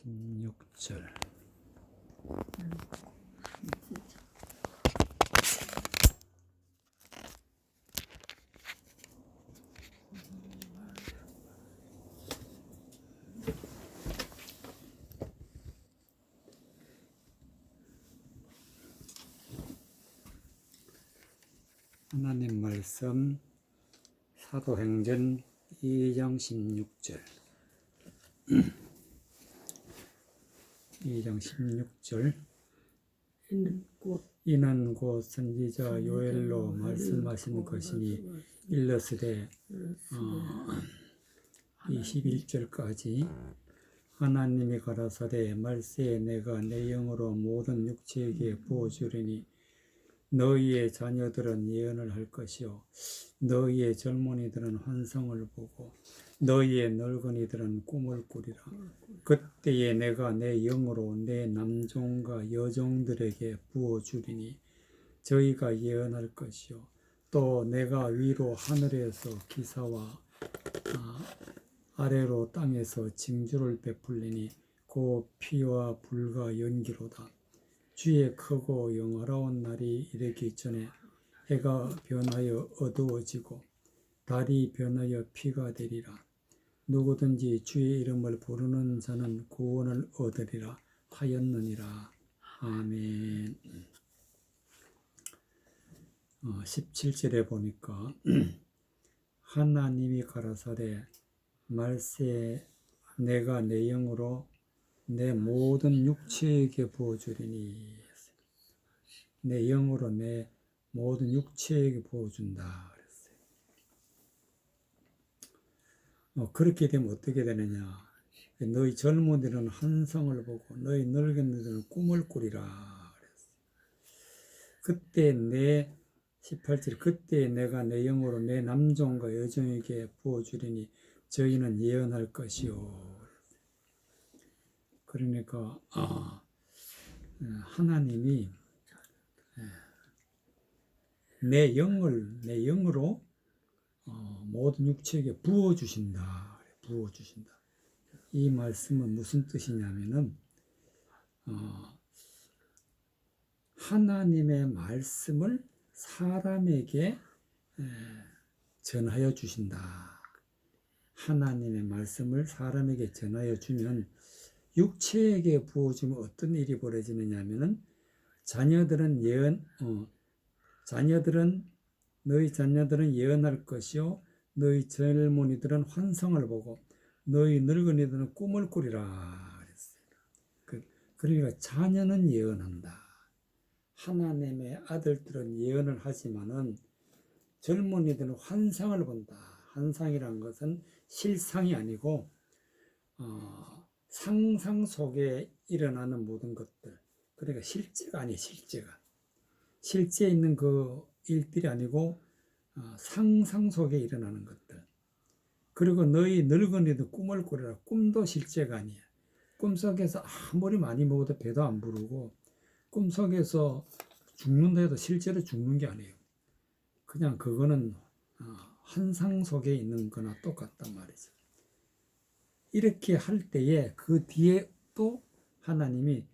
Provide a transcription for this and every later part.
16절. 하나님 말씀 사도행전 2장 16절. 2장 16절. 이는 곧 선지자 요엘로 말씀하신 것이니 일러스되 21절까지 하나님이 가라사대 말세에 내가 내 영으로 모든 육체에게 부어주리니 너희의 자녀들은 예언을 할 것이요 너희의 젊은이들은 환상을 보고 너희의 늙은이들은 꿈을 꾸리라. 그때에 내가 내 영으로 내 남종과 여종들에게 부어주리니 저희가 예언할 것이요 또 내가 위로 하늘에서 기사와 아래로 땅에서 징조를 베풀리니 곧 피와 불과 연기로다. 주의 크고 영화로운 날이 이르기 전에 해가 변하여 어두워지고 달이 변하여 피가 되리라. 누구든지 주의 이름을 부르는 자는 구원을 얻으리라 하였느니라. 아멘. 17절에 보니까 하나님이 가라사대 말세에 내가 내 영으로 내 모든 육체에게 부어주리니 내 영으로 내 모든 육체에게 부어준다 그랬어요. 그렇게 되면 어떻게 되느냐? 너희 젊은이들은 환상을 보고 너희 늙은이들은 꿈을 꾸리라 그랬어요. 그때 내 18절 그때 내가 내 영으로 내 남종과 여종에게 부어주리니 저희는 예언할 것이요. 그러니까 하나님이 내 영으로 모든 육체에게 부어주신다. 부어주신다. 이 말씀은 무슨 뜻이냐면은 하나님의 말씀을 사람에게 전하여 주신다. 하나님의 말씀을 사람에게 전하여 주면 육체에게 부어주면 어떤 일이 벌어지느냐면은 너희 자녀들은 예언할 것이요 너희 젊은이들은 환상을 보고 너희 늙은이들은 꿈을 꾸리라 그랬어요. 그러니까 자녀는 예언한다. 하나님의 아들들은 예언을 하지만은 젊은이들은 환상을 본다. 환상이란 것은 실상이 아니고 상상 속에 일어나는 모든 것들. 그러니까 실제가 아니에요. 실제 있는 그 일들이 아니고 상상 속에 일어나는 것들. 그리고 너희 늙은이도 꿈을 꾸려라. 꿈도 실제가 아니에요. 꿈속에서 아무리 많이 먹어도 배도 안 부르고 꿈속에서 죽는다 해도 실제로 죽는 게 아니에요. 그냥 그거는 환상 속에 있는 거나 똑같단 말이죠. 이렇게 할 때에 그 뒤에 또 하나님이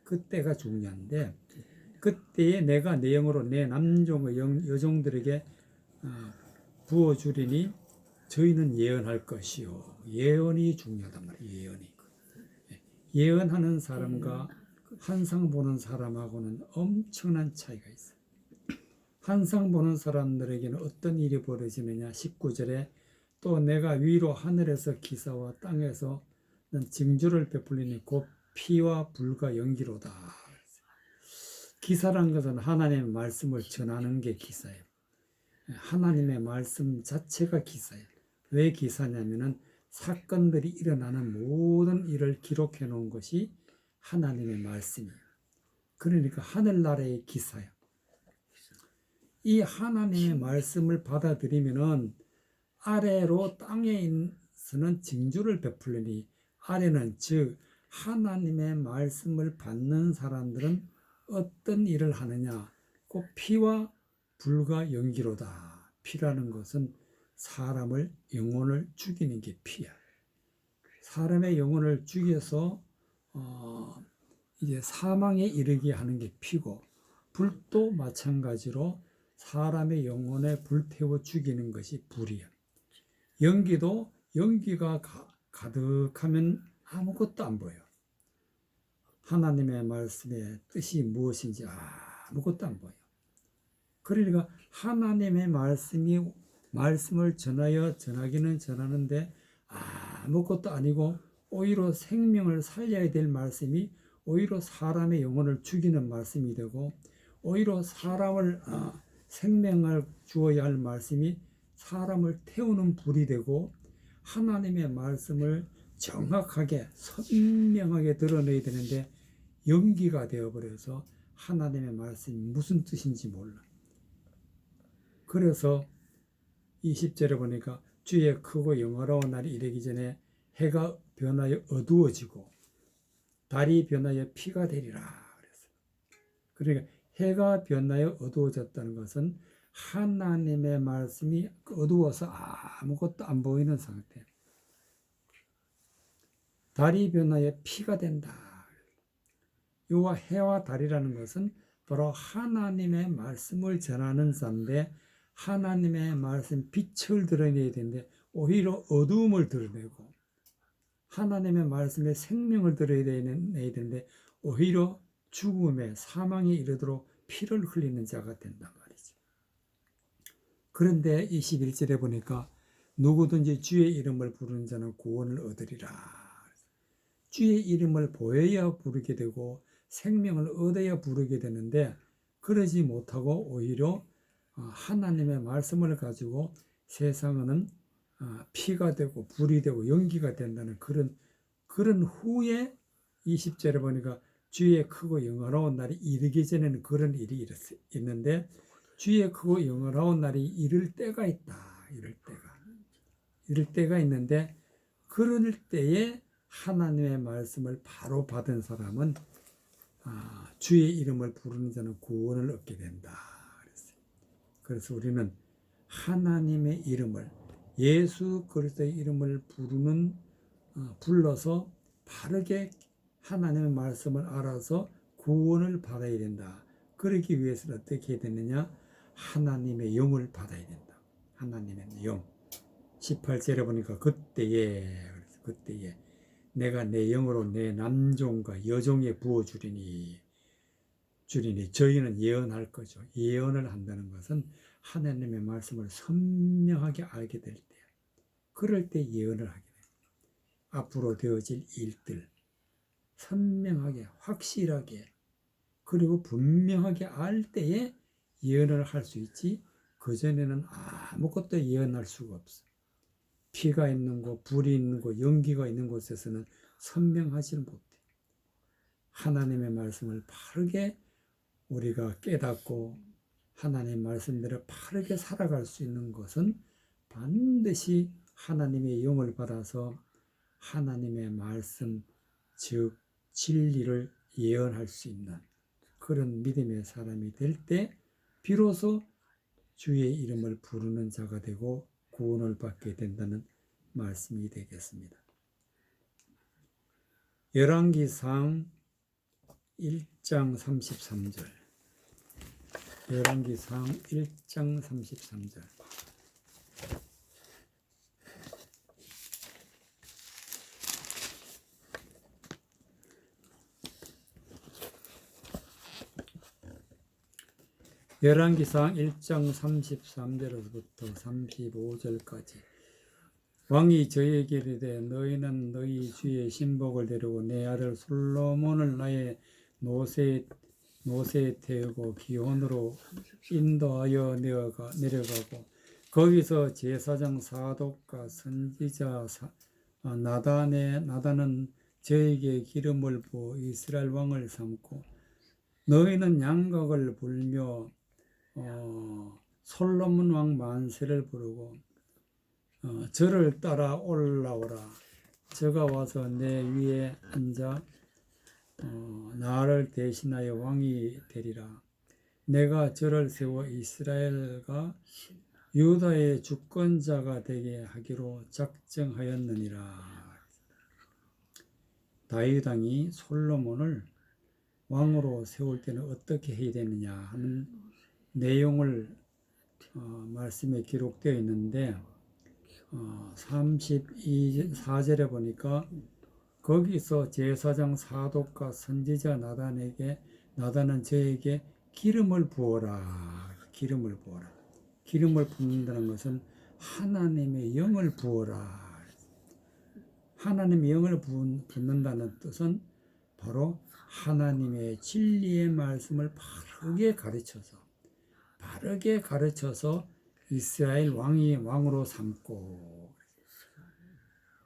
그때가 중요한데 그때에 내가 내 영으로 내 남종과 여종들에게 부어주리니 저희는 예언할 것이요. 예언이 중요하단 말이에요. 예언하는 사람과 환상 보는 사람하고는 엄청난 차이가 있어요. 환상 보는 사람들에게는 어떤 일이 벌어지느냐. 19절에 또 내가 위로 하늘에서 기사와 땅에서 징조를 베풀리니 곧 피와 불과 연기로다. 기사란 것은 하나님의 말씀을 전하는 게 기사예요. 하나님의 말씀 자체가 기사예요. 왜 기사냐면은 사건들이 일어나는 모든 일을 기록해 놓은 것이 하나님의 말씀이에요. 그러니까 하늘나라의 기사예요. 이 하나님의 말씀을 받아들이면은 아래로 땅에서는 징조를 베풀리니 아래는 즉 하나님의 말씀을 받는 사람들은 어떤 일을 하느냐? 곧 피와 불과 연기로다. 피라는 것은 사람을 영혼을 죽이는 게 피야. 사람의 영혼을 죽여서 이제 사망에 이르게 하는 게 피고, 불도 마찬가지로 사람의 영혼에 불태워 죽이는 것이 불이야. 연기가 가득하면 아무것도 안 보여. 하나님의 말씀의 뜻이 무엇인지 아무것도 안 보여. 그러니까 하나님의 말씀을 전하기는 전하는데 아무것도 아니고, 오히려 생명을 살려야 될 말씀이 오히려 사람의 영혼을 죽이는 말씀이 되고, 오히려 사람을 생명을 주어야 할 말씀이 사람을 태우는 불이 되고, 하나님의 말씀을 정확하게 선명하게 드러내야 되는데 연기가 되어버려서 하나님의 말씀이 무슨 뜻인지 몰라. 그래서 20절에 보니까 주의 크고 영화로운 날이 이르기 전에 해가 변하여 어두워지고 달이 변하여 피가 되리라 그랬어요. 그러니까 해가 변하여 어두워졌다는 것은 하나님의 말씀이 어두워서 아무것도 안 보이는 상태. 달이 변하여 피가 된다. 요와 해와 달이라는 것은 바로 하나님의 말씀을 전하는 자인데, 하나님의 말씀 빛을 드러내야 되는데 오히려 어두움을 드러내고, 하나님의 말씀에 생명을 드러내야 되는데 오히려 죽음에 사망에 이르도록 피를 흘리는 자가 된단 말이죠. 그런데 21절에 보니까 누구든지 주의 이름을 부르는 자는 구원을 얻으리라. 주의 이름을 보여야 부르게 되고 생명을 얻어야 부르게 되는데, 그러지 못하고 오히려 하나님의 말씀을 가지고 세상은 피가 되고 불이 되고 연기가 된다는 그런 후에 20절에 보니까 주의 크고 영화로운 날이 이르기 전에는 그런 일이 있는데, 주의 크고 영화로운 날이 이를 때가 있다. 이를 때가 있는데, 그럴 때에 하나님의 말씀을 바로 받은 사람은 주의 이름을 부르는 자는 구원을 얻게 된다. 그래서 우리는 하나님의 이름을, 예수 그리스도의 이름을 불러서 바르게 하나님의 말씀을 알아서 구원을 받아야 된다. 그러기 위해서는 어떻게 해야 되느냐? 하나님의 영을 받아야 된다. 하나님의 영. 18절에 보니까 그때에 내가 내 영으로 내 남종과 여종에 부어주리니 저희는 예언할 거죠. 예언을 한다는 것은 하나님의 말씀을 선명하게 알게 될 때, 그럴 때 예언을 하게 돼요. 앞으로 되어질 일들 선명하게 확실하게 그리고 분명하게 알 때에 예언을 할 수 있지, 그전에는 아무것도 예언할 수가 없어. 피가 있는 곳, 불이 있는 곳, 연기가 있는 곳에서는 선명하지는 못해. 하나님의 말씀을 바르게 우리가 깨닫고 하나님의 말씀대로 바르게 살아갈 수 있는 것은 반드시 하나님의 영을 받아서 하나님의 말씀, 즉 진리를 예언할 수 있는 그런 믿음의 사람이 될 때 비로소 주의 이름을 부르는 자가 되고 구원을 받게 된다는 말씀이 되겠습니다. 열왕기상 1장 33절. 열왕기상 1장 33절. 열왕기상 1장 33절부터 35절까지. 왕이 저에게 이르되 너희는 너희 주의 신복을 데리고 내 아들 솔로몬을 나의 노새에 태우고 기혼으로 인도하여 내려가고 거기서 제사장 사독과 선지자 나단은 저에게 기름을 부어 이스라엘 왕을 삼고 너희는 양각을 불며 솔로몬 왕 만세를 부르고 저를 따라 올라오라. 저가 와서 내 위에 앉아 나를 대신하여 왕이 되리라. 내가 저를 세워 이스라엘과 유다의 주권자가 되게 하기로 작정하였느니라. 다윗 왕이 솔로몬을 왕으로 세울 때는 어떻게 해야 되느냐 하는 내용을 말씀에 기록되어 있는데 34절에 보니까 거기서 제사장 사독과 선지자 나단은 저에게 기름을 부어라. 기름을 부어라. 기름을 붓는다는 것은 하나님의 영을 부어라. 하나님의 영을 붓는다는 뜻은 바로 하나님의 진리의 말씀을 바르게 가르쳐서 이스라엘 왕으로 삼고,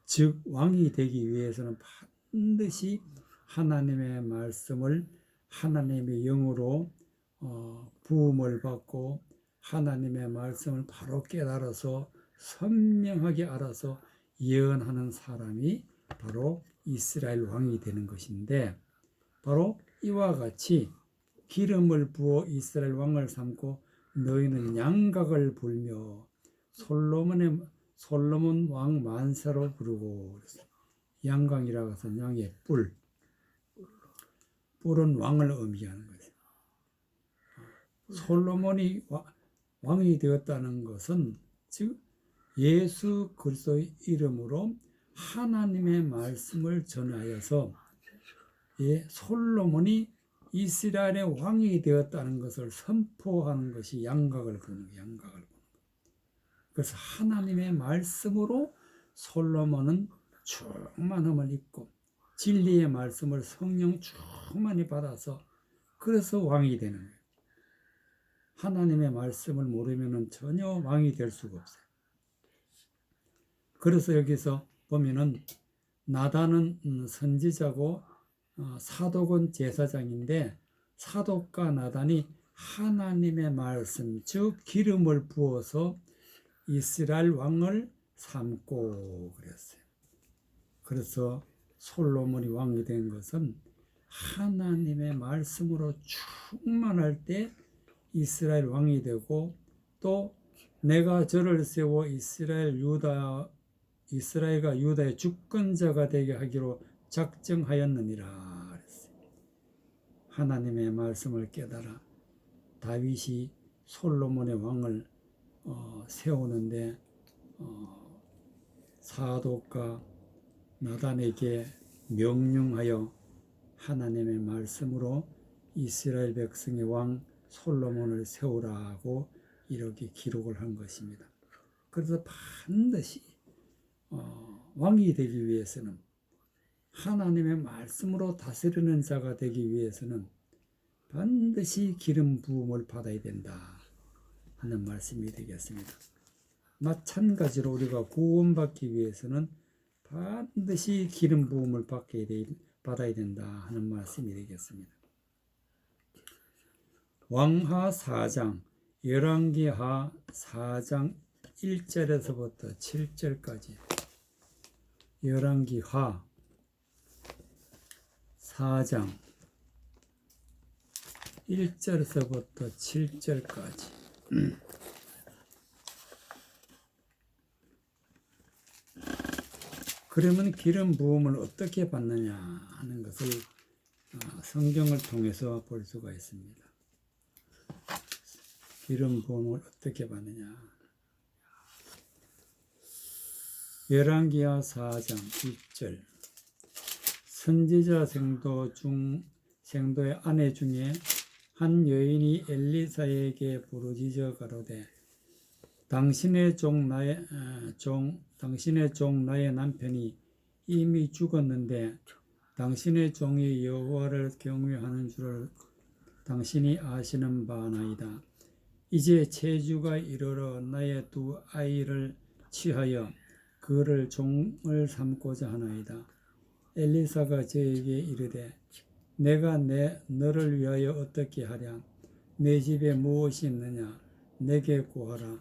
즉 왕이 되기 위해서는 반드시 하나님의 말씀을 하나님의 영으로 부음을 받고 하나님의 말씀을 바로 깨달아서 선명하게 알아서 예언하는 사람이 바로 이스라엘 왕이 되는 것인데, 바로 이와 같이 기름을 부어 이스라엘 왕을 삼고 너희는 양각을 불며 솔로몬 왕 만세로 부르고, 양강이라고 해서 양의 뿔은 왕을 의미하는 거죠. 솔로몬이 왕이 되었다는 것은 즉 예수 그리스도의 이름으로 하나님의 말씀을 전하여서 솔로몬이 이스라엘의 왕이 되었다는 것을 선포하는 것이 양각을 부는 거예요. 그래서 하나님의 말씀으로 솔로몬은 충만함을 입고 진리의 말씀을 성령 충만히 받아서 그래서 왕이 되는 거예요. 하나님의 말씀을 모르면 전혀 왕이 될 수가 없어요. 그래서 여기서 보면은 나단은 선지자고 사독은 제사장인데, 사독과 나단이 하나님의 말씀 즉 기름을 부어서 이스라엘 왕을 삼고 그랬어요. 그래서 솔로몬이 왕이 된 것은 하나님의 말씀으로 충만할 때 이스라엘 왕이 되고, 또 내가 저를 세워 이스라엘과 유다의 주권자가 되게 하기로 작정하였느니라 그랬어요. 하나님의 말씀을 깨달아 다윗이 솔로몬의 왕을 세우는데 사독과 나단에게 명령하여 하나님의 말씀으로 이스라엘 백성의 왕 솔로몬을 세우라고 이렇게 기록을 한 것입니다. 그래서 반드시 왕이 되기 위해서는, 하나님의 말씀으로 다스리는 자가 되기 위해서는 반드시 기름 부음을 받아야 된다 하는 말씀이 되겠습니다. 마찬가지로 우리가 구원받기 위해서는 반드시 기름 부음을 받아야 된다 하는 말씀이 되겠습니다. 왕하 4장, 열왕기하 4장 1절에서부터 7절까지, 열왕기하 4장 1절에서부터 7절까지 그러면 기름 부음을 어떻게 받느냐 하는 것을 성경을 통해서 볼 수가 있습니다. 기름 부음을 어떻게 받느냐. 열왕기하 4장 1절, 선지자 생도의 아내 중에 한 여인이 엘리사에게 부르짖어 가로되 당신의 종 나의 남편이 이미 죽었는데 당신의 종이 여호와를 경외하는 줄을 당신이 아시는 바나이다. 이제 체주가 이르러 나의 두 아이를 취하여 그를 종을 삼고자 하나이다. 엘리사가 저에게 이르되 내가 너를 위하여 어떻게 하랴? 내 집에 무엇이 있느냐? 내게 구하라.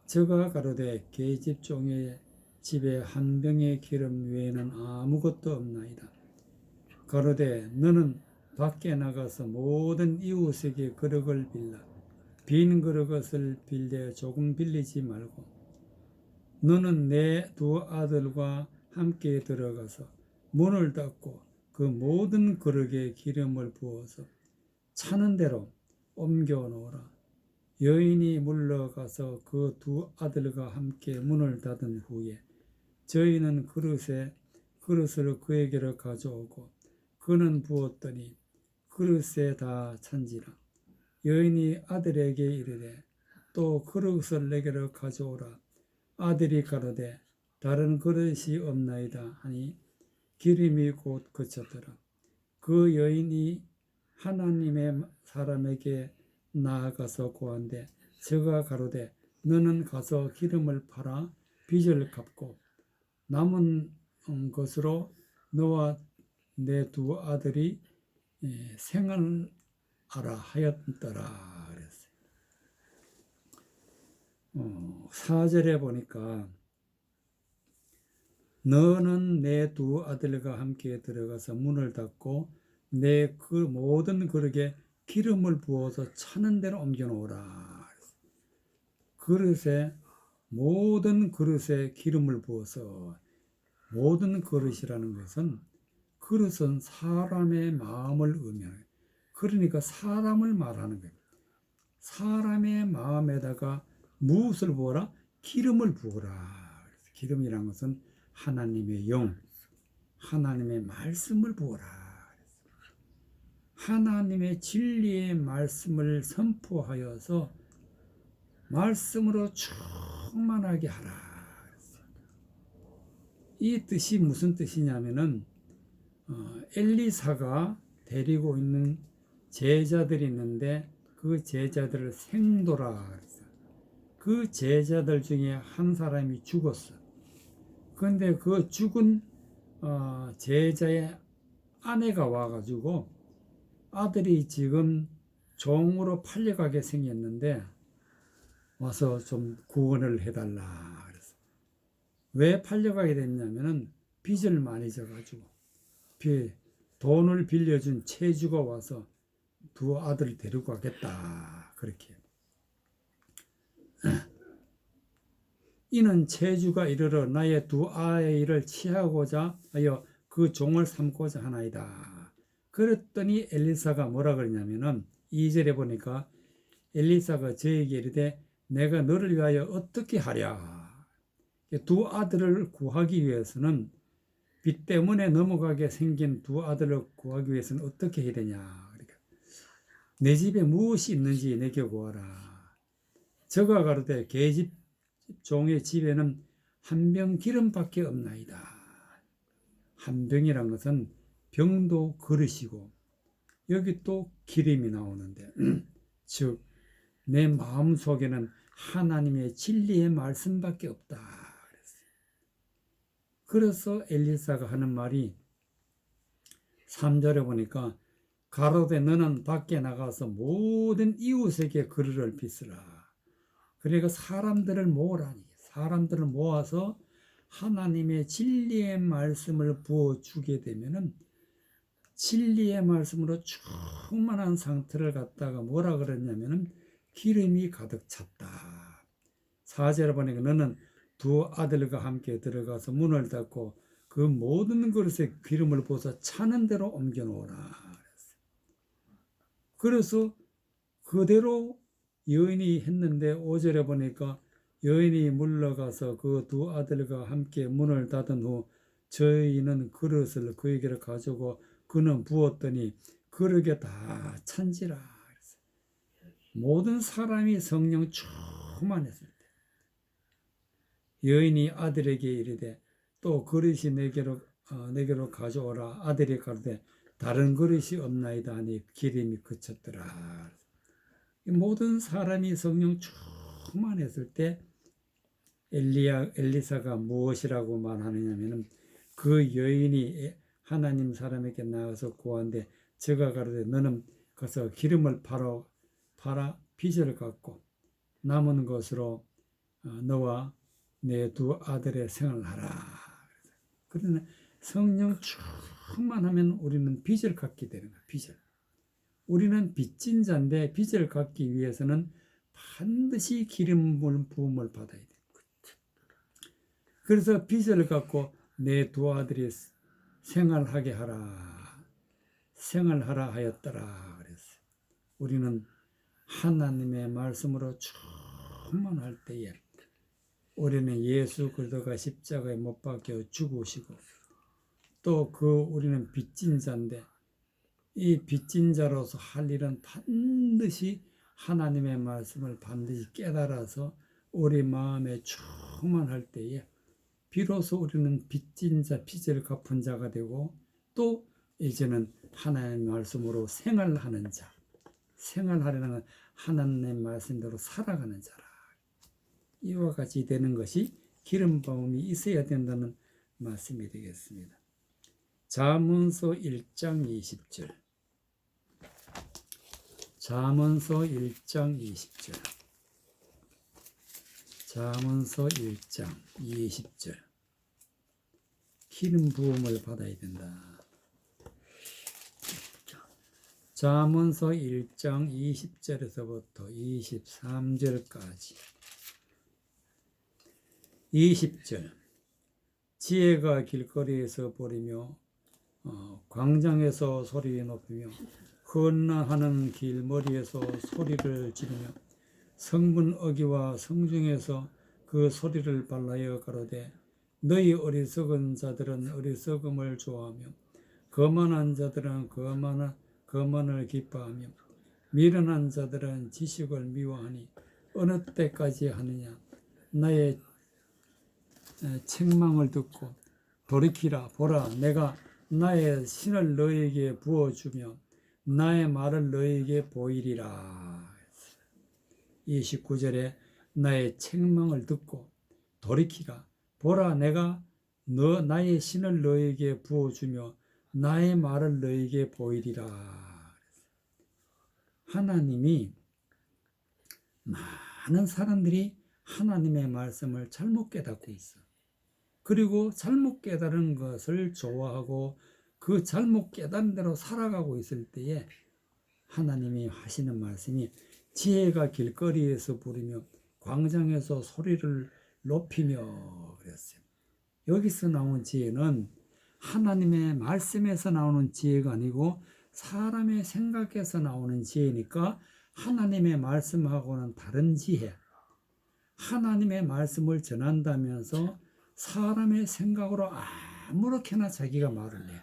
저가 가로되 계집 종의 집에 한 병의 기름 외에는 아무것도 없나이다. 가로되 너는 밖에 나가서 모든 이웃에게 그릇을 빌라. 빈 그릇을 빌되 조금 빌리지 말고 너는 내 두 아들과 함께 들어가서 문을 닫고 그 모든 그릇에 기름을 부어서 차는 대로 옮겨 놓으라. 여인이 물러가서 그 두 아들과 함께 문을 닫은 후에 저희는 그릇을 그에게로 가져오고 그는 부었더니 그릇에 다 찬지라. 여인이 아들에게 이르되 또 그릇을 내게로 가져오라. 아들이 가로되 다른 그릇이 없나이다 하니 기름이 곧 그쳤더라. 그 여인이 하나님의 사람에게 나아가서 고한데 저가 가로되 너는 가서 기름을 팔아 빚을 갚고 남은 것으로 너와 내 두 아들이 생활하라 하였더라 그랬어요. 4절에 보니까 너는 내 두 아들과 함께 들어가서 문을 닫고 내 그 모든 그릇에 기름을 부어서 차는 대로 옮겨 놓으라. 모든 그릇에 기름을 부어서, 모든 그릇이라는 것은 그릇은 사람의 마음을 의미하는, 그러니까 사람을 말하는 거예요. 사람의 마음에다가 무엇을 부어라? 기름을 부어라. 기름이란 것은 하나님의 영, 하나님의 말씀을 부어라. 하나님의 진리의 말씀을 선포하여서 말씀으로 충만하게 하라. 이 뜻이 무슨 뜻이냐면은 엘리사가 데리고 있는 제자들이 있는데 그 제자들을 생도라 그랬어요. 그 제자들 중에 한 사람이 죽었어. 그런데 그 죽은 제자의 아내가 와가지고 아들이 지금 종으로 팔려가게 생겼는데 와서 좀 구원을 해달라 그랬어. 왜 팔려가게 됐냐면은 빚을 많이 져가지고 돈을 빌려준 채주가 와서 두 아들을 데리고 가겠다 그렇게. 이는 채주가 이르러 나의 두 아이를 취하고자 하여 그 종을 삼고자 하나이다. 그랬더니 엘리사가 뭐라 그러냐면은 2절에 보니까 엘리사가 저에게 이르되 내가 너를 위하여 어떻게 하랴. 두 아들을 구하기 위해서는 빚 때문에 넘어가게 생긴 두 아들을 구하기 위해서는 어떻게 해야 되냐. 그러니까 내 집에 무엇이 있는지 내게 구하라. 저가 가로되 계집 종의 집에는 한 병 기름밖에 없나이다. 한 병이란 것은 병도 그릇이고 여기 또 기름이 나오는데 즉 내 마음속에는 하나님의 진리의 말씀밖에 없다. 그래서 엘리사가 하는 말이 3절에 보니까 가로되 너는 밖에 나가서 모든 이웃에게 그릇을 빚으라. 그러니까 사람들을 모으라니. 사람들을 모아서 하나님의 진리의 말씀을 부어주게 되면은 진리의 말씀으로 충만한 상태를 갖다가 뭐라 그랬냐면은 기름이 가득 찼다. 4절에 보니까 너는 두 아들과 함께 들어가서 문을 닫고 그 모든 그릇에 기름을 부어서 차는 대로 옮겨 놓으라. 그래서 그대로 여인이 했는데 5절에 보니까 여인이 물러가서 그 두 아들과 함께 문을 닫은 후 저희는 그릇을 그에게로 가지고 그는 부었더니 그릇에 다 찬지라. 모든 사람이 성령 충만했을 때 여인이 아들에게 이르되 또 그릇이 내게로 가져오라. 아들이 가로되 다른 그릇이 없나이다 하니 기름이 그쳤더라. 모든 사람이 성령 충만했을 때 엘리사가 무엇이라고 말하느냐면은 그 여인이 하나님 사람에게 나가서 구한데 저가 가로되 너는 가서 기름을 팔아 빚을 갚고 남은 것으로 너와 내 두 아들의 생을 하라. 그러나 성령 충만하면 우리는 빚을 갚게 되는 거야. 빚을. 우리는 빚진 자인데 빚을 갚기 위해서는 반드시 기름 부음을 받아야 돼. 그래서 빚을 갚고 내 두 아들이 생활하게 하라. 생활하라 하였더라. 그랬어요. 우리는 하나님의 말씀으로 충만할 때에 우리는 예수 그리스도가 십자가에 못 박혀 죽으시고 또 우리는 빚진 자인데 이 빚진 자로서 할 일은 반드시 하나님의 말씀을 반드시 깨달아서 우리 마음에 충만할 때에 비로소 우리는 빚진 자, 빚을 갚은 자가 되고 또 이제는 하나님의 말씀으로 생활하는 자, 생활하려는 하나님의 말씀대로 살아가는 자라. 이와 같이 되는 것이 기름 부음이 있어야 된다는 말씀이 되겠습니다. 잠언서 1장 20절. 잠언서 1장 20절. 잠언서 1장 20절. 기름 부음을 받아야 된다. 잠언서 1장 20절에서부터 23절까지. 20절. 지혜가 길거리에서 부리며 광장에서 소리 높이며 헌난하는 길머리에서 소리를 지르며 성문 어기와 성중에서 그 소리를 발라여 가로되 너희 어리석은 자들은 어리석음을 좋아하며 거만한 자들은 거만을 기뻐하며 미련한 자들은 지식을 미워하니 어느 때까지 하느냐. 나의 책망을 듣고 돌이키라. 보라, 내가 나의 신을 너에게 부어주며 나의 말을 너에게 보이리라. 29절에 나의 책망을 듣고 돌이키라. 보라, 내가 나의 신을 너에게 부어주며 나의 말을 너에게 보이리라. 하나님이 많은 사람들이 하나님의 말씀을 잘못 깨닫고 있어. 그리고 잘못 깨달은 것을 좋아하고 그 잘못 깨달은 대로 살아가고 있을 때에 하나님이 하시는 말씀이 지혜가 길거리에서 부르며 광장에서 소리를 높이며 그랬어요. 여기서 나온 지혜는 하나님의 말씀에서 나오는 지혜가 아니고 사람의 생각에서 나오는 지혜니까 하나님의 말씀하고는 다른 지혜. 하나님의 말씀을 전한다면서 사람의 생각으로 아무렇게나 자기가 말을 해.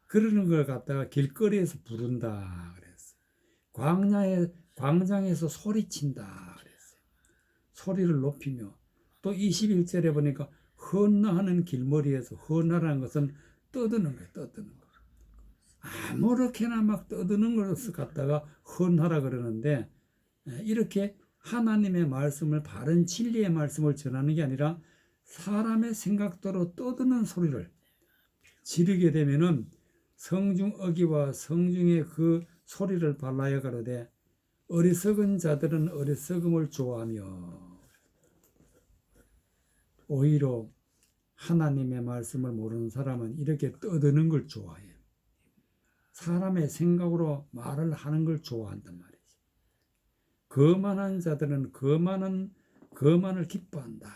그러는 걸 갖다가 길거리에서 부른다 그랬어요. 광장에서 소리친다 그랬어요. 소리를 높이며 또 21절에 보니까 헌나하는 길머리에서 헌나라는 것은 떠드는 거예요. 떠드는 거. 아무렇게나 막 떠드는 것을 갖다가 헌하라 그러는데 이렇게 하나님의 말씀을 바른 진리의 말씀을 전하는 게 아니라 사람의 생각대로 떠드는 소리를 지르게 되면은 성중 어기와 성중의 그 소리를 발라야 가로되 어리석은 자들은 어리석음을 좋아하며 오히려 하나님의 말씀을 모르는 사람은 이렇게 떠드는 걸 좋아해요. 사람의 생각으로 말을 하는 걸 좋아한단 말이죠. 거만한 자들은 거만을 기뻐한다.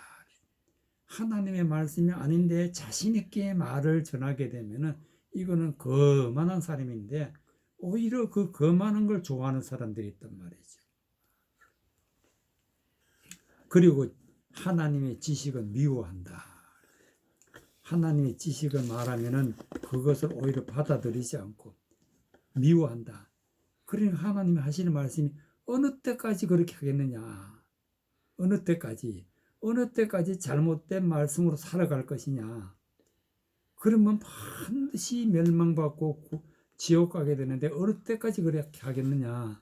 하나님의 말씀이 아닌데 자신 있게 말을 전하게 되면은 이거는 거만한 사람인데 오히려 그 거만한 걸 좋아하는 사람들이 있단 말이죠. 그리고 하나님의 지식은 미워한다. 하나님의 지식을 말하면은 그것을 오히려 받아들이지 않고 미워한다. 그러니까 하나님이 하시는 말씀이 어느 때까지 그렇게 하겠느냐. 어느 때까지 잘못된 말씀으로 살아갈 것이냐. 그러면 반드시 멸망받고 지옥 가게 되는데 어느 때까지 그렇게 하겠느냐.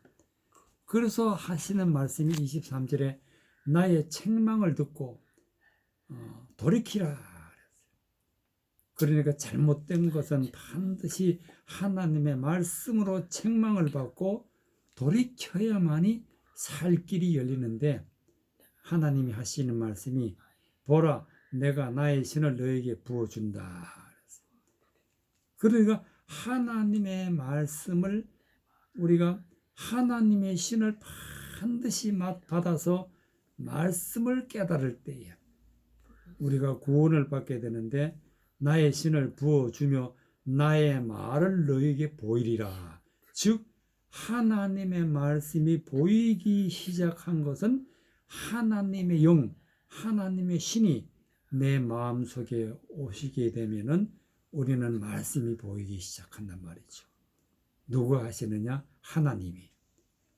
그래서 하시는 말씀이 23절에 나의 책망을 듣고 돌이키라. 그러니까 잘못된 것은 반드시 하나님의 말씀으로 책망을 받고 돌이켜야만이 살 길이 열리는데 하나님이 하시는 말씀이 보라 내가 나의 신을 너에게 부어준다. 그러니까 하나님의 말씀을 우리가 하나님의 신을 반드시 받아서 말씀을 깨달을 때에 우리가 구원을 받게 되는데 나의 신을 부어주며 나의 말을 너에게 보이리라. 즉 하나님의 말씀이 보이기 시작한 것은 하나님의 영, 하나님의 신이 내 마음속에 오시게 되면은 우리는 말씀이 보이기 시작한단 말이죠. 누가 하시느냐? 하나님이.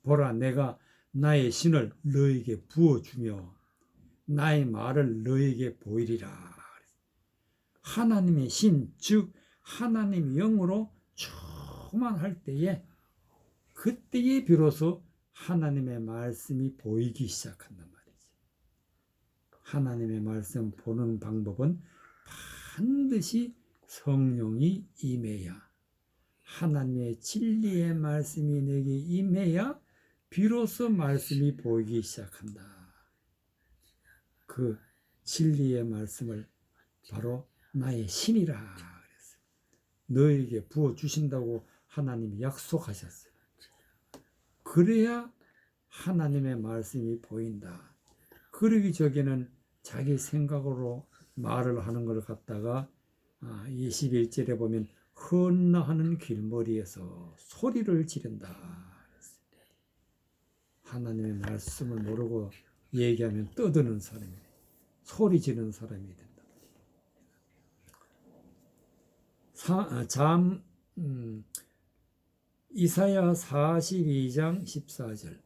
보라, 내가 나의 신을 너에게 부어주며 나의 말을 너에게 보이리라. 하나님의 신, 즉 하나님의 영으로 충만할 때에, 그때에 비로소 하나님의 말씀이 보이기 시작한단 말이지. 하나님의 말씀 보는 방법은 반드시 성령이 임해야, 하나님의 진리의 말씀이 내게 임해야 비로소 말씀이 보이기 시작한다. 그 진리의 말씀을 바로 나의 신이라 그랬어요. 너에게 부어주신다고 하나님이 약속하셨어요. 그래야 하나님의 말씀이 보인다. 그러기 전에는 자기 생각으로 말을 하는 걸 갖다가 21절에 보면 헌나하는 길머리에서 소리를 지른다. 하나님의 말씀을 모르고 얘기하면 떠드는 사람이, 소리 지르는 사람이 된다. 이사야 42장 14절.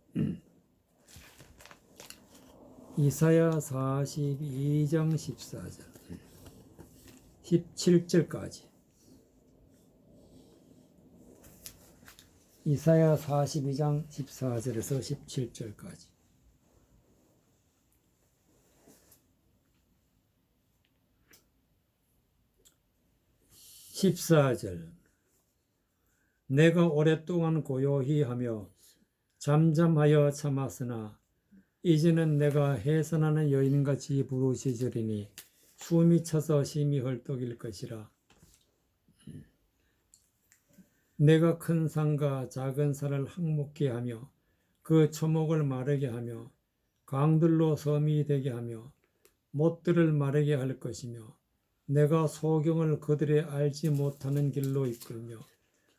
이사야 42장 14절 17절까지. 이사야 42장 14절에서 17절까지. (14절) 내가 오랫동안 고요히 하며 잠잠하여 참았으나 이제는 내가 해산하는 여인같이 부르짖으리니 숨이 차서 심히 헐떡일 것이라. 내가 큰 산과 작은 산을 항목게 하며 그 초목을 마르게 하며 강들로 섬이 되게 하며 못들을 마르게 할 것이며 내가 소경을 그들의 알지 못하는 길로 이끌며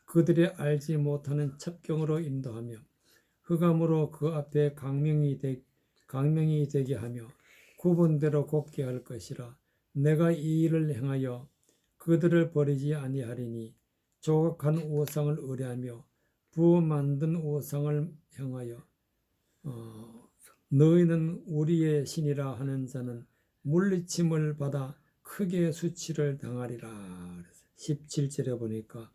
그들의 알지 못하는 첩경으로 인도하며 흑암으로 그 앞에 강명이 되게 하며 구분대로 곱게 할 것이라. 내가 이 일을 행하여 그들을 버리지 아니하리니 조각한 우상을 의뢰하며 부어 만든 우상을 향하여 너희는 우리의 신이라 하는 자는 물리침을 받아 크게 수치를 당하리라. 17절에 보니까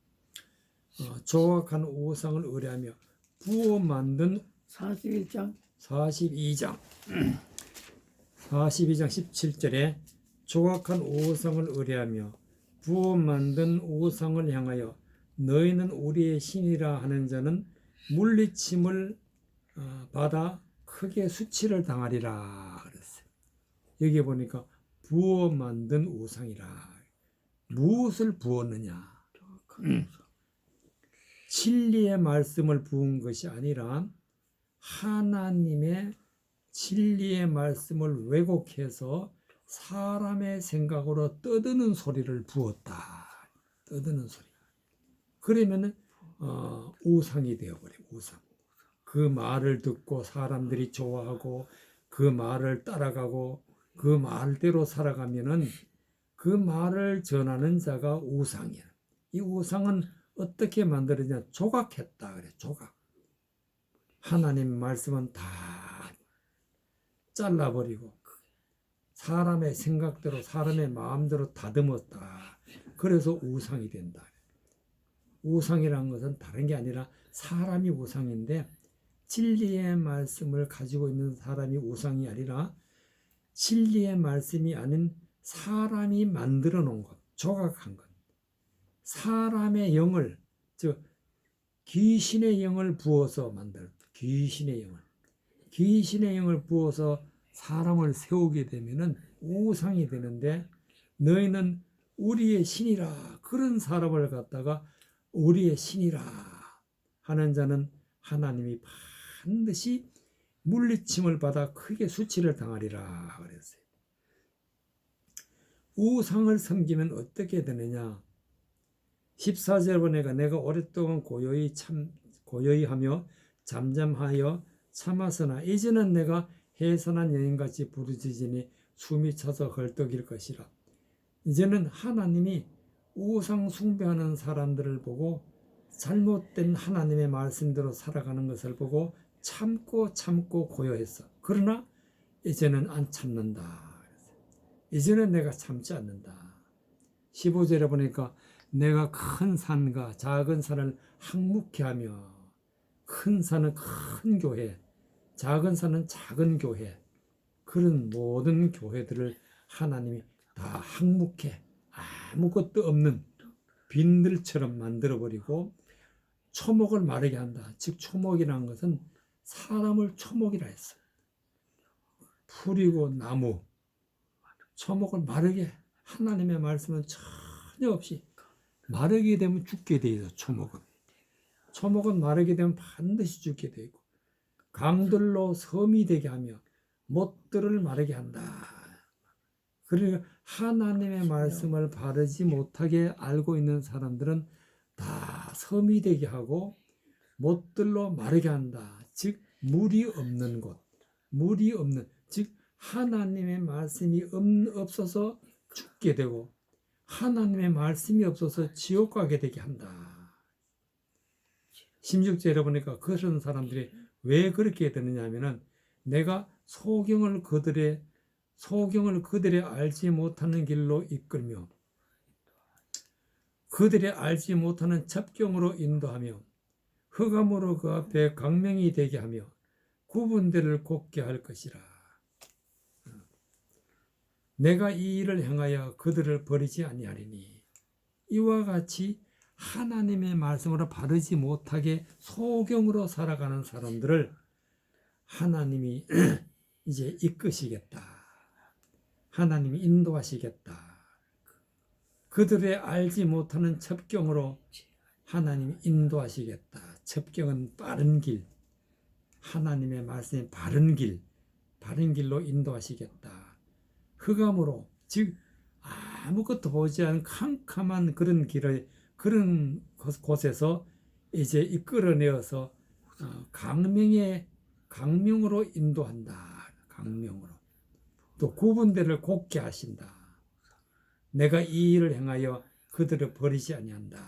조각한 우상을 의뢰하며 부어 만든 42장 17절에 조각한 우상을 의뢰하며 부어 만든 우상을 향하여 너희는 우리의 신이라 하는 자는 물리침을 받아 크게 수치를 당하리라 그랬어요. 여기 보니까 부어 만든 우상이라. 무엇을 부었느냐? 진리의 말씀을 부은 것이 아니라 하나님의 진리의 말씀을 왜곡해서 사람의 생각으로 떠드는 소리를 부었다. 떠드는 소리. 그러면은 우상이 되어버려요. 우상. 그 말을 듣고 사람들이 좋아하고 그 말을 따라가고 그 말대로 살아가면은 그 말을 전하는 자가 우상이야. 이 우상은 어떻게 만들었냐? 조각했다 그래. 조각. 하나님 말씀은 다 잘라버리고 사람의 생각대로 사람의 마음대로 다듬었다. 그래서 우상이 된다. 우상이라는 것은 다른 게 아니라 사람이 우상인데 진리의 말씀을 가지고 있는 사람이 우상이 아니라 진리의 말씀이 아닌 사람이 만들어 놓은 것, 조각한 것. 사람의 영을, 즉 귀신의 영을 부어서 만들었다. 귀신의 영을 부어서 사람을 세우게 되면은 우상이 되는데, 너희는 우리의 신이라, 그런 사람을 갖다가 우리의 신이라 하는 자는 하나님이 반드시 물리침을 받아 크게 수치를 당하리라 그랬어요. 우상을 섬기면 어떻게 되느냐? 14절 보니까 내가 오랫동안 고요히 하며 잠잠하여 참았으나 이제는 내가 해산한 여인같이 부르짖으니 숨이 차서 헐떡일 것이라. 이제는 하나님이 우상 숭배하는 사람들을 보고 잘못된 하나님의 말씀대로 살아가는 것을 보고 참고 고요했어. 그러나 이제는 안 참는다. 이제는 내가 참지 않는다. 15절에 보니까 내가 큰 산과 작은 산을 항목케 하며, 큰 산은 큰 교회, 작은 산은 작은 교회, 그런 모든 교회들을 하나님이 다 항목해 아무것도 없는 빈들처럼 만들어버리고 초목을 마르게 한다. 즉 초목이라는 것은 사람을 초목이라 했어. 풀이고 나무, 초목을 마르게, 하나님의 말씀은 전혀 없이 마르게 되면 죽게 돼 있어. 초목은 마르게 되면 반드시 죽게 돼 있고, 강들로 섬이 되게 하며 못들을 마르게 한다. 그러니까 하나님의 말씀을 바르지 못하게 알고 있는 사람들은 다 섬이 되게 하고 못들로 마르게 한다. 즉 물이 없는 곳, 즉 하나님의 말씀이 없어서 죽게 되고 하나님의 말씀이 없어서 지옥 가게 되게 한다. 16절에 보니까 그런 사람들이 왜 그렇게 되느냐 하면은 내가 소경을 그들의 알지 못하는 길로 이끌며 그들의 알지 못하는 첩경으로 인도하며 흑암으로 그 앞에 광명이 되게 하며 구분대를 곱게 할 것이라. 내가 이 일을 행하여 그들을 버리지 아니하리니. 이와 같이 하나님의 말씀으로 바르지 못하게 소경으로 살아가는 사람들을 하나님이 이제 이끄시겠다. 하나님이 인도하시겠다. 그들의 알지 못하는 첩경으로 하나님이 인도하시겠다. 첩경은 빠른 길, 하나님의 말씀이 바른 길로 인도하시겠다. 흑암으로, 즉 아무것도 보지 않은 캄캄한 그런 길을, 그런 곳에서 이제 이끌어내어서 강명으로 인도한다. 강명으로. 또 구분대를 곱게 하신다. 내가 이 일을 행하여 그들을 버리지 아니한다.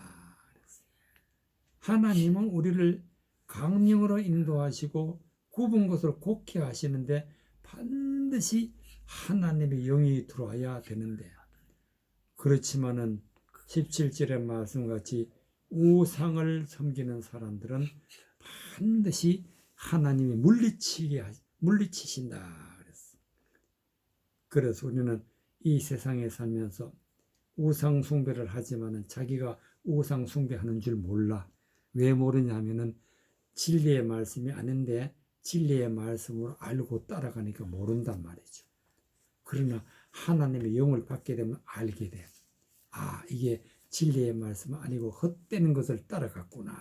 하나님은 우리를 강명으로 인도하시고 굽은 것을 곱게 하시는데 반드시 하나님의 영이 들어와야 되는데, 그렇지만은 17절의 말씀같이 우상을 섬기는 사람들은 반드시 하나님이 물리치신다. 그래서 우리는 이 세상에 살면서 우상 숭배를 하지만은 자기가 우상 숭배하는 줄 몰라. 왜 모르냐면은 진리의 말씀이 아닌데 진리의 말씀으로 알고 따라가니까 모른단 말이죠. 그러나 하나님의 영을 받게 되면 알게 돼. 아, 이게 진리의 말씀은 아니고 헛되는 것을 따라갔구나.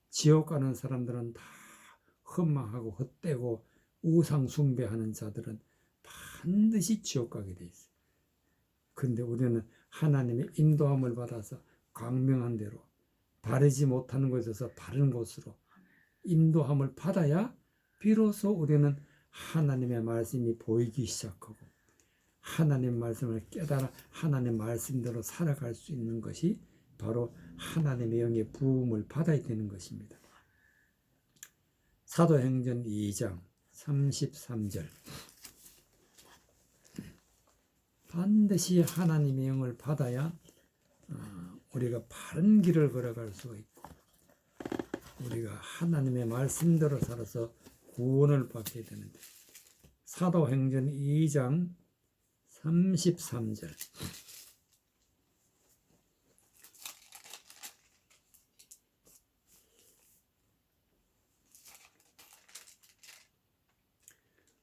지옥 가는 사람들은 다 헛망하고 헛되고 우상 숭배하는 자들은 반드시 지옥 가게 돼 있어요. 그런데 우리는 하나님의 인도함을 받아서 광명한 대로 바르지 못하는 곳에서 바른 곳으로 인도함을 받아야 비로소 우리는 하나님의 말씀이 보이기 시작하고 하나님 말씀을 깨달아 하나님 말씀대로 살아갈 수 있는 것이 바로 하나님의 영의 부음을 받아야 되는 것입니다. 사도행전 2장 33절. 반드시 하나님의 영을 받아야 우리가 바른 길을 걸어갈 수가 있고 우리가 하나님의 말씀대로 살아서 구원을 받게 되는데, 사도행전 2장 33절.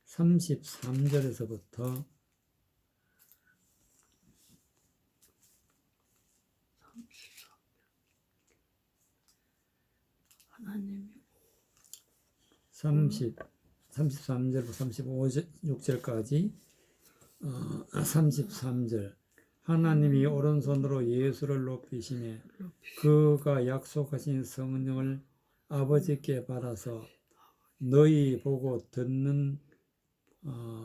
(33절에서부터) 하나님이 33절부터 35절, 6절까지 33절 하나님이 오른손으로 예수를 높이시매 그가 약속하신 성령을 아버지께 받아서 너희 보고 듣는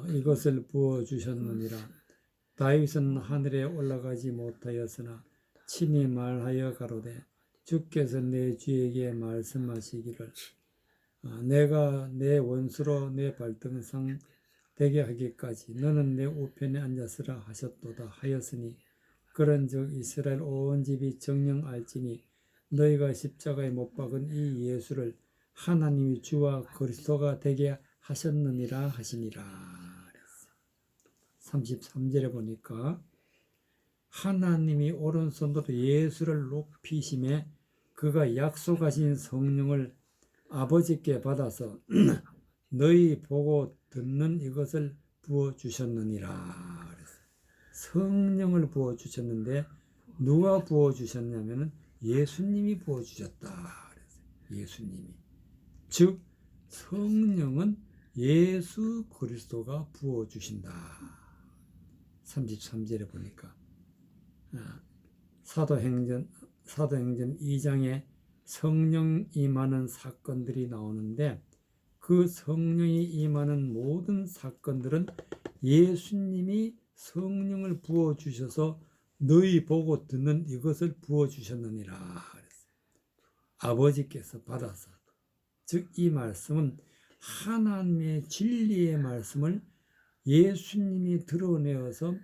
이것을 부어주셨느니라. 다윗은 하늘에 올라가지 못하였으나 친히 말하여 가로되 주께서 내 주에게 말씀하시기를 내가 내 원수로 내 발등상 되게 하기까지 너는 내 우편에 앉았으라 하셨도다 하였으니 그런즉 이스라엘 온 집이 정녕 알지니 너희가 십자가에 못 박은 이 예수를 하나님이 주와 그리스도가 되게 하셨느니라 하시니라. 33절에 보니까 하나님이 오른손으로 예수를 높이심에 그가 약속하신 성령을 아버지께 받아서 너희 보고 듣는 이것을 부어주셨느니라. 성령을 부어주셨는데 누가 부어주셨냐면 예수님이 부어주셨다. 예수님이. 즉 성령은 예수 그리스도가 부어주신다. 33절에 보니까 사도행전 2장에 성령 임하는 사건들이 나오는데 그 성령이 임하는 모든 사건들은 예수님이 성령을 부어주셔서 너희 보고 듣는 이것을 부어주셨느니라. 아버지께서 받아서. 즉 이 말씀은 하나님의 진리의 말씀을 예수님이 드러내어서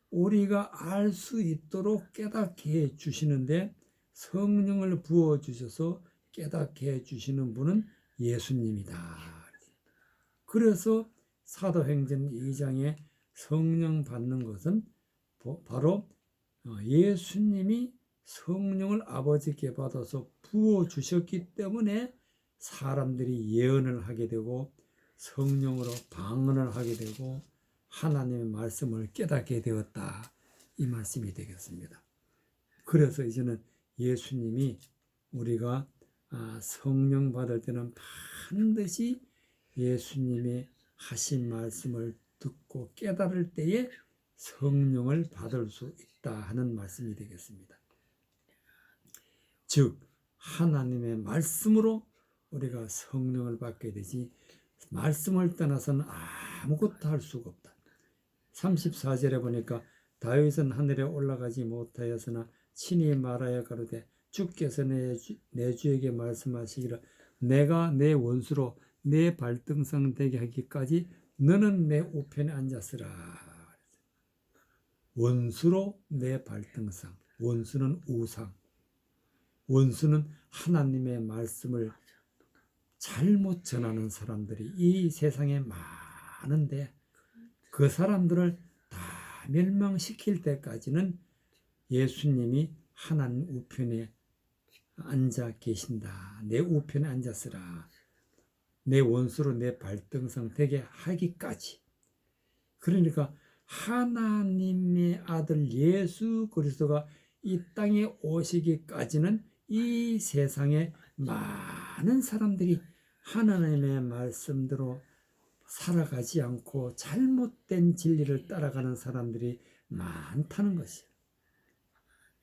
우리가 알 수 있도록 깨닫게 해 주시는데 성령을 부어주셔서 깨닫게 해 주시는 분은 예수님이다. 그래서 사도행전 2장에 성령 받는 것은 바로 예수님이 성령을 아버지께 받아서 부어주셨기 때문에 사람들이 예언을 하게 되고 성령으로 방언을 하게 되고 하나님의 말씀을 깨닫게 되었다. 이 말씀이 되겠습니다. 그래서 이제는 예수님이 우리가 성령 받을 때는 반드시 예수님의 하신 말씀을 듣고 깨달을 때에 성령을 받을 수 있다 하는 말씀이 되겠습니다. 즉 하나님의 말씀으로 우리가 성령을 받게 되지 말씀을 떠나서는 아무것도 할 수가 없다. 34절에 보니까 다윗은 하늘에 올라가지 못하였으나 친히 말하여 가로되 주께서 내 주에게 말씀하시기를 내가 내 원수로 내 발등상 되게 하기까지 너는 내 우편에 앉았으라. 원수로 내 발등상. 원수는 우상. 원수는 하나님의 말씀을 잘못 전하는 사람들이 이 세상에 많은데 그 사람들을 다 멸망시킬 때까지는 예수님이 하나님 우편에 앉아 계신다. 내 우편에 앉았으라. 내 원수로 내 발등상 되게 하기까지. 그러니까 하나님의 아들 예수 그리스도가 이 땅에 오시기까지는 이 세상에 많은 사람들이 하나님의 말씀대로 살아가지 않고 잘못된 진리를 따라가는 사람들이 많다는 것이에요.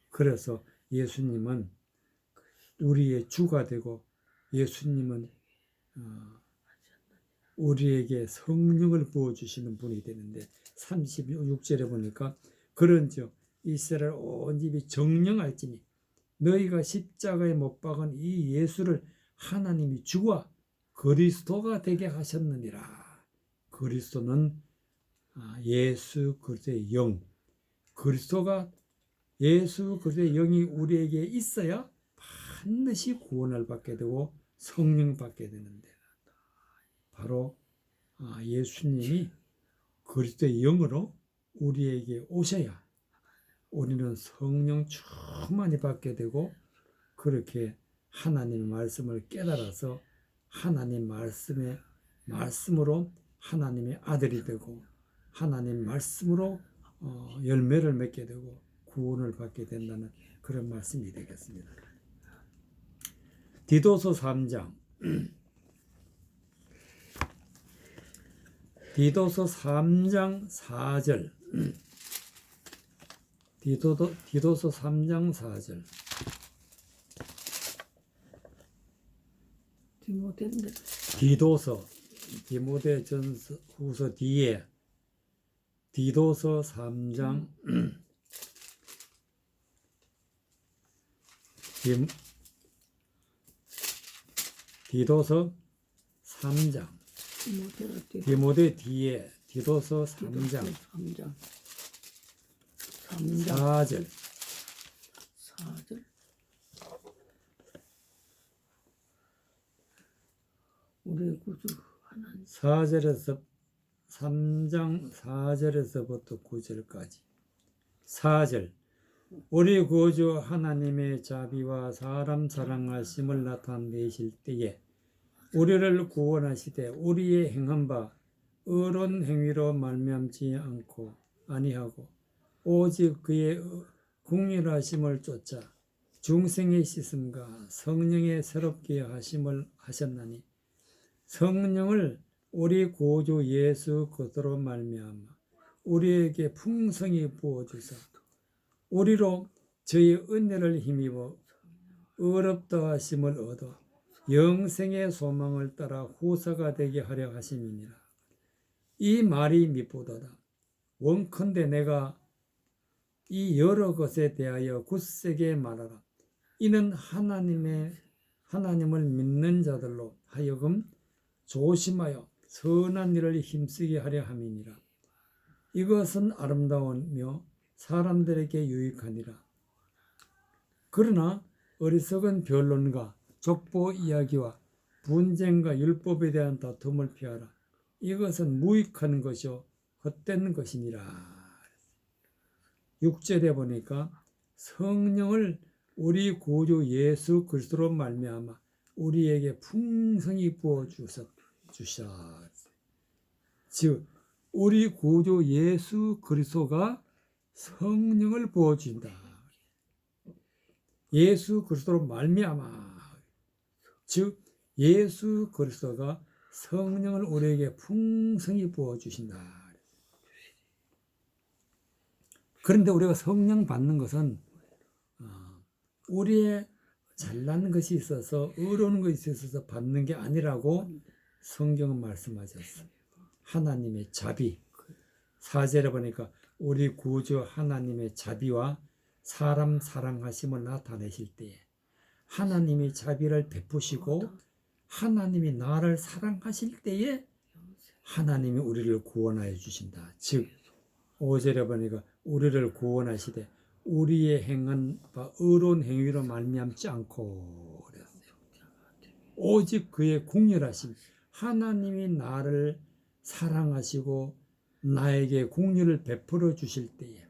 그래서 예수님은 우리의 주가 되고 예수님은 우리에게 성령을 부어주시는 분이 되는데 36절에 보니까 그런즉 이스라엘 온 집이 정령할지니 너희가 십자가에 못 박은 이 예수를 하나님이 주와 그리스도가 되게 하셨느니라. 그리스도는 예수 그리스도의 영. 그리스도가 예수 그리스도의 영이 우리에게 있어야 반드시 구원을 받게 되고 성령 받게 되는데 바로 예수님이 그리스도의 영으로 우리에게 오셔야 우리는 성령 충만히 받게 되고 그렇게 하나님의 말씀을 깨달아서 하나님 말씀으로 하나님의 아들이 되고 하나님 말씀으로 열매를 맺게 되고 구원을 받게 된다는 그런 말씀이 되겠습니다. 디도서 3장 디도서 3장 4절. 디도서 3장 4절. 디모데전서 후서 뒤에 디도서 3장 디도서 3장 디모데 뒤에 디도서 3장 4절. 우리의 구주 하나님. 4절에서 3장 4절에서부터 9절까지. 4절. 우리 구주 하나님의 자비와 사람 사랑하심을 나타내실 때에 우리를 구원하시되 우리의 행한 바 의로운 행위로 말미암지 않고 아니하고 오직 그의 긍휼하심을 쫓아 중생의 씻음과 성령의 새롭게 하심을 하셨나니 성령을 우리 구주 예수 그리스도로 말미암아 우리에게 풍성히 부어 주사 우리로 저희 은혜를 힘입어 의롭다 하심을 얻어 영생의 소망을 따라 후사가 되게 하려 하심이니라. 이 말이 미쁘도다. 원컨대 내가 이 여러 것에 대하여 굳세게 말하라. 이는 하나님을 믿는 자들로 하여금 조심하여 선한 일을 힘쓰게 하려 함이니라. 이것은 아름다우며 사람들에게 유익하니라. 그러나 어리석은 변론과 족보 이야기와 분쟁과 율법에 대한 다툼을 피하라. 이것은 무익한 것이요 헛된 것이니라. 6절에 보니까 성령을 우리 구주 예수 그리스도로 말미암아 우리에게 풍성히 부어 주사. 즉 우리 구주 예수 그리스도가 성령을 부어 주신다. 예수 그리스도로 말미암아. 즉 예수 그리스도가 성령을 우리에게 풍성히 부어 주신다. 그런데 우리가 성령 받는 것은 우리의 잘난 것이 있어서 의로운 것이 있어서 받는 게 아니라고 성경은 말씀하셨어요. 하나님의 자비. 4절에 보니까 우리 구주 하나님의 자비와 사람 사랑하심을 나타내실 때에 하나님이 자비를 베푸시고 하나님이 나를 사랑하실 때에 하나님이 우리를 구원하여 주신다. 즉 5절에 보니까 우리를 구원하시되 우리의 행한 바 의로운 행위로 말미암지 않고 그랬어요. 오직 그의 긍휼하심. 하나님이 나를 사랑하시고 나에게 긍휼을 베풀어 주실 때에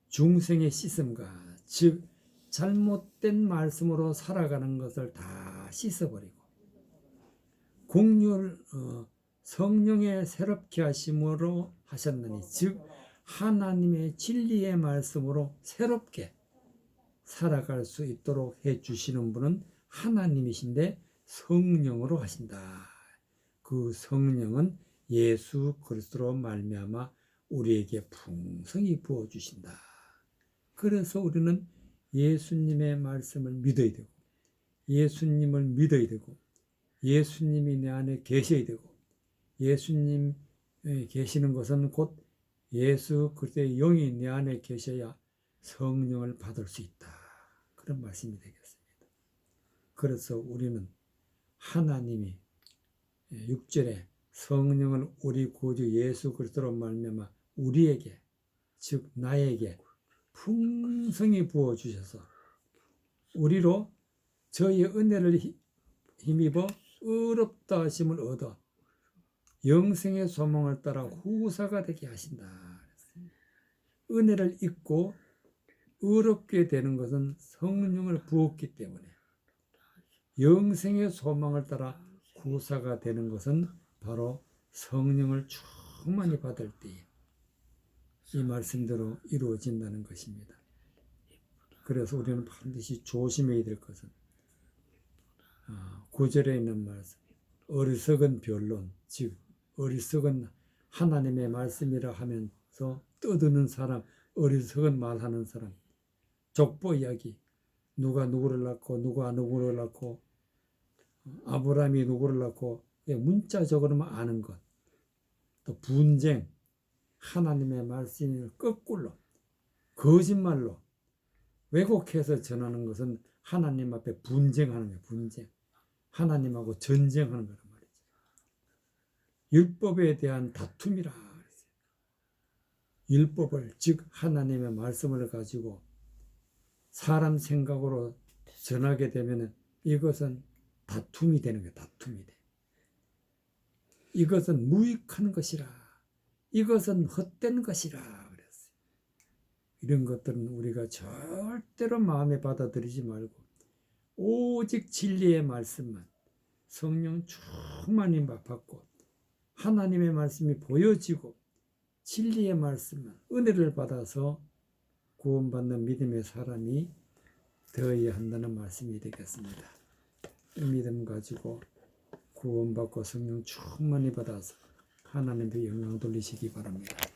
중생의 씻음과 즉 잘못된 말씀으로 살아가는 것을 다 씻어버리고 성령의 새롭게 하심으로 하셨느니 즉 하나님의 진리의 말씀으로 새롭게 살아갈 수 있도록 해주시는 분은 하나님이신데 성령으로 하신다. 그 성령은 예수 그리스도로 말미암아 우리에게 풍성히 부어주신다. 그래서 우리는 예수님의 말씀을 믿어야 되고 예수님을 믿어야 되고 예수님이 내 안에 계셔야 되고 예수님 계시는 것은 곧 예수 그리스도의 영이 내 안에 계셔야 성령을 받을 수 있다. 그런 말씀이 되겠습니다. 그래서 우리는 하나님이 6절에 성령을 우리 구주 예수 그리스도로 말미암아 우리에게 즉 나에게 풍성히 부어 주셔서 우리로 저희의 은혜를 힘입어 의롭다 하심을 얻어 영생의 소망을 따라 후사가 되게 하신다. 은혜를 입고 의롭게 되는 것은 성령을 부었기 때문에 영생의 소망을 따라 후사가 되는 것은 바로 성령을 충만히 받을 때에 이 말씀대로 이루어진다는 것입니다. 그래서 우리는 반드시 조심해야 될 것은 9절에 있는 말씀 어리석은 변론 즉 어리석은 하나님의 말씀이라 하면서 떠드는 사람, 어리석은 말하는 사람, 족보 이야기, 누가 누구를 낳고 누가 누구를 낳고 아브라함이 누구를 낳고 문자적으로만 아는 것, 또 분쟁, 하나님의 말씀을 거꾸로 거짓말로 왜곡해서 전하는 것은 하나님 앞에 분쟁하는 거예요. 분쟁. 하나님하고 전쟁하는 거란 말이죠. 율법에 대한 다툼이라 그랬어요. 율법을 즉 하나님의 말씀을 가지고 사람 생각으로 전하게 되면 이것은 다툼이 되는 거예요. 다툼이 돼. 이것은 무익한 것이라. 이것은 헛된 것이라 그랬어요. 이런 것들은 우리가 절대로 마음에 받아들이지 말고 오직 진리의 말씀만 성령 충만히 받고 하나님의 말씀이 보여지고 진리의 말씀만 은혜를 받아서 구원받는 믿음의 사람이 되어야 한다는 말씀이 되겠습니다. 이 믿음 가지고 구원받고 성령 충만히 받아서 하나님께 영광 돌리시기 바랍니다.